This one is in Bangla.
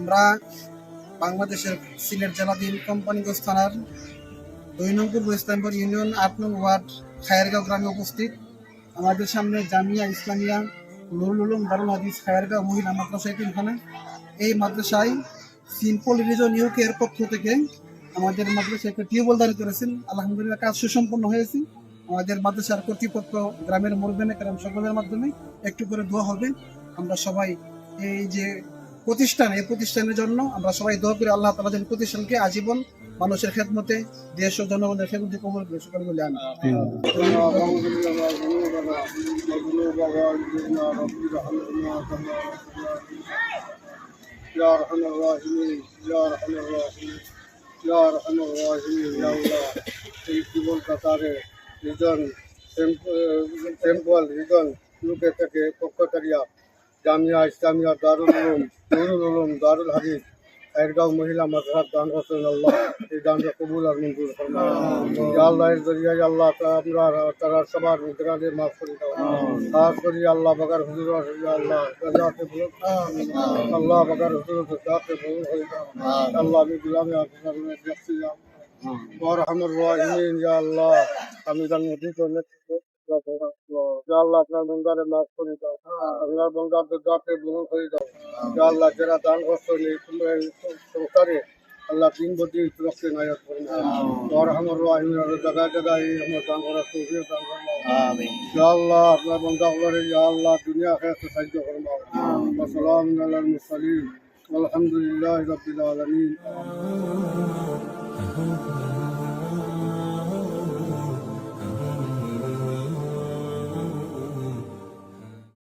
আমরা বাংলাদেশের সিলেট জেলাধীন কোম্পানিগঞ্জ থানার ২ নং পূর্ব ইসলামপুর ইউনিয়ন ৮ নং ওয়ার্ড খায়েরগাঁও গ্রামে উপস্থিত। আমাদের সামনে জামিয়া ইসলামিয়া নুরুল উলুম দারুল হাদিস খায়েরগাঁও মহিলা মাদ্রাসা এখানে। এই মাদ্রাসায় সিম্পল রিজন ইউকের পক্ষ থেকে আমাদের মাদ্রাসায় একটা টিউবওয়েল দাঁড়িয়ে করেছেন। আলহামদুলিল্লাহ কাজ সুসম্পন্ন হয়েছে। আমাদের মাদ্রাসার কর্তৃপক্ষ, গ্রামের মুরব্বিয়ানে কেরাম সকলের মাধ্যমে একটু করে দোয়া হবে। আমরা সবাই এই যে এই প্রতিষ্ঠানের জন্য আমরা সবাই দোয়া করি আল্লাহ তাআলা যেন প্রতিষ্ঠানকে আজীবন মানুষের খেদমতে, দেশ ও জনগণের খেদমতে কবুল করে সকলে বলে আমিন। يا أرحم الراحمين يا أرحم الراحمين يا أرحم الراحمين يا الله এই জীবন কাতারে রিজন টেম্পল রিজন লোকে থেকে পক্ষকারিয়া জামিয়া ইসলামিয়া দারুল উলুম নুরুল উলুম দারুল হাদিস খায়েরগাঁও মহিলা মাদ্রাসার দান করছেন আল্লাহ এই দানকে কবুল আর মঞ্জুর ফরমাও। ইয়া আল্লাহ এর জরিয়ায় আল্লাহ তারা সবার গুনাহকে মাফ করে দাও। খাস করে আল্লাহ বাগার হুজুর আল্লাহ জান্নাতে বলুন আল্লাহ বাগার হুজুর জান্নাতে বলুন আল্লাহ আমি গুলামে আপনার দেখছি ওয়ারহামুর রাহিমিন ইয়া আল্লাহ আমি জান্নাতি করলে ইয়া আল্লাহ আপনার বন্দারে মাফ করে দাও। আপনার বন্দাদের দাঁতে বলুন করে দাও। ইয়া আল্লাহ যারা দান করছেন এই সংসারে আল্লাহ দিন বদি রক্ষে নায়াত করুন। ওয়ারহামুর রাহিমিন জায়গায় জায়গায় আমরা দান করার তৌফিক দান করুন। আমিন। ইয়া আল্লাহ আপনার বন্দাগুলোরে ইয়া আল্লাহ দুনিয়া আখিরাতে সাহায্য করুন। ওয়া সালামুন আলাল মুরসালিন আলহামদুলিল্লাহি রাব্বিল আলামিন।